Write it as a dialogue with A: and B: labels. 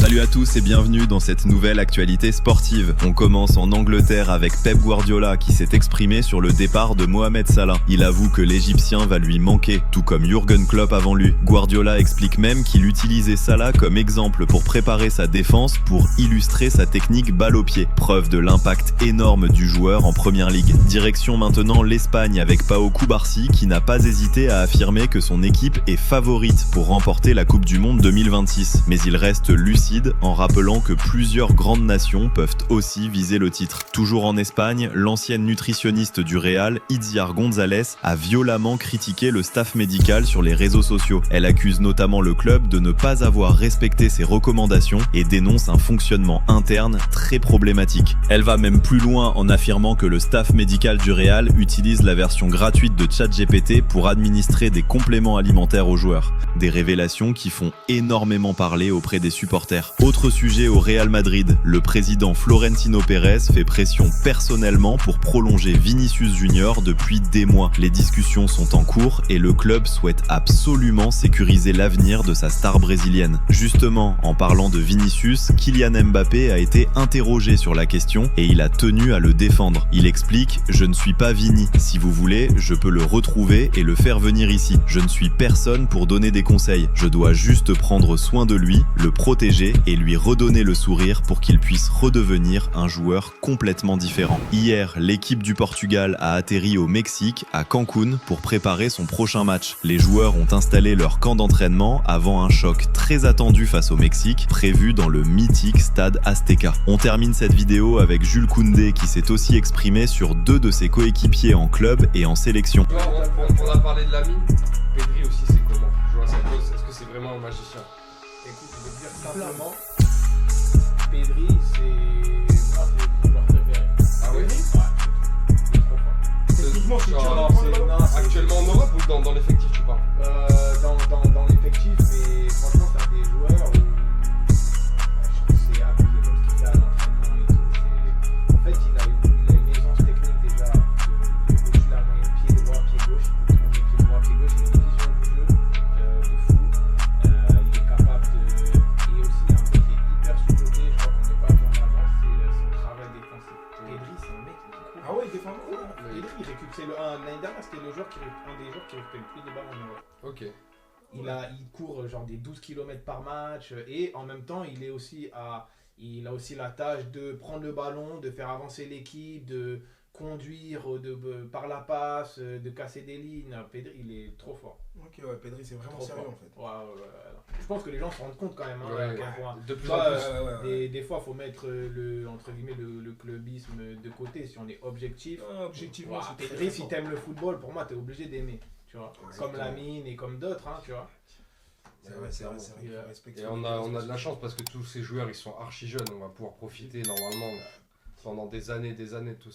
A: Salut à tous et bienvenue dans cette nouvelle actualité sportive. On commence en Angleterre avec Pep Guardiola qui s'est exprimé sur le départ de Mohamed Salah. Il avoue que l'Égyptien va lui manquer, tout comme Jürgen Klopp avant lui. Guardiola explique même qu'il utilisait Salah comme exemple pour préparer sa défense pour illustrer sa technique balle au pied. Preuve de l'impact énorme du joueur en Première Ligue. Direction maintenant l'Espagne avec Pau Cubarsí qui n'a pas hésité à affirmer que son équipe est favorite pour remporter la Coupe du Monde 2026. Mais il reste lucide en rappelant que plusieurs grandes nations peuvent aussi viser le titre. Toujours en Espagne, l'ancienne nutritionniste du Real, Itziar González, a violemment critiqué le staff médical sur les réseaux sociaux. Elle accuse notamment le club de ne pas avoir respecté ses recommandations et dénonce un fonctionnement interne très problématique. Elle va même plus loin en affirmant que le staff médical du Real utilise la version gratuite de ChatGPT pour administrer des compléments alimentaires aux joueurs. Des révélations qui font énormément parler auprès des supporters. Autre sujet au Real Madrid, le président Florentino Pérez fait pression personnellement pour prolonger Vinicius Junior depuis des mois. Les discussions sont en cours et le club souhaite absolument sécuriser l'avenir de sa star brésilienne. Justement, en parlant de Vinicius, Kylian Mbappé a été interrogé sur la question et il a tenu à le défendre. Il explique « Je ne suis pas Vini. Si vous voulez, je peux le retrouver et le faire venir ici. Je ne suis personne pour donner des conseils. Je dois juste prendre soin de lui, le protéger et lui redonner le sourire pour qu'il puisse redevenir un joueur complètement différent. » Hier, l'équipe du Portugal a atterri au Mexique, à Cancun, pour préparer son prochain match. Les joueurs ont installé leur camp d'entraînement avant un choc très attendu face au Mexique, prévu dans le mythique stade Azteca. On termine cette vidéo avec Jules Koundé qui s'est aussi exprimé sur deux de ses coéquipiers en club et en sélection.
B: On a parlé de Lamine, Pedri aussi c'est comment? Je vois sa cause, est-ce que c'est vraiment un magicien?
C: Écoute, je vais te dire simplement, Pedri, c'est moi, c'est mon joueur préféré.
B: Ah oui?
C: Ouais, il est trop fort.
D: Techniquement, c'est
B: Actuellement en Europe ou dans l'effectif tu parles?
C: Dans l'effectif, mais franchement, c'est un des joueurs où je trouve que c'est abusé comme ce qu'il fait à l'entraînement et tout. En fait, il a une aisance technique déjà au-dessus de la moyenne, pied droit, pied gauche. Il peut tourner pied droit, pied gauche. Il a une vision du jeu de fou. Il est capable de. Et aussi, un truc qui est hyper sous-côté, je crois qu'on n'est pas fait en avant, c'est son travail défensif. Pedri, c'est un mec qui court.
D: Ah ouais, il défend.
C: Pedri, il récupère. L'année dernière, c'était un des joueurs qui récupère le plus de ballons en Europe.
B: Ok.
C: Il court genre des 12 km par match et en même temps il a aussi la tâche de prendre le ballon, de faire avancer l'équipe, de conduire par la passe, de casser des lignes. Pedri, il est trop fort.
D: Ok, ouais, Pedri, c'est vraiment
C: Trop
D: sérieux
C: fort.
D: en fait.
C: Ouais. Je pense que les gens se rendent compte quand même.
B: Ouais,
C: À quel point.
B: de plus
C: Toi,
B: en plus.
C: des fois, il faut mettre entre guillemets, le clubisme de côté si on est objectif.
D: Objectivement, c'est très,
C: Pedri,
D: très
C: si
D: fort.
C: t'aimes le football, pour moi, t'es obligé d'aimer. Tu vois,
D: Exactement.
C: comme Lamine et comme d'autres, hein, tu vois.
D: C'est vrai, c'est vrai, qu'il faut respecter.
B: Et on a de la chance parce que tous ces joueurs ils sont archi jeunes, on va pouvoir profiter normalement pendant des années de tout ça.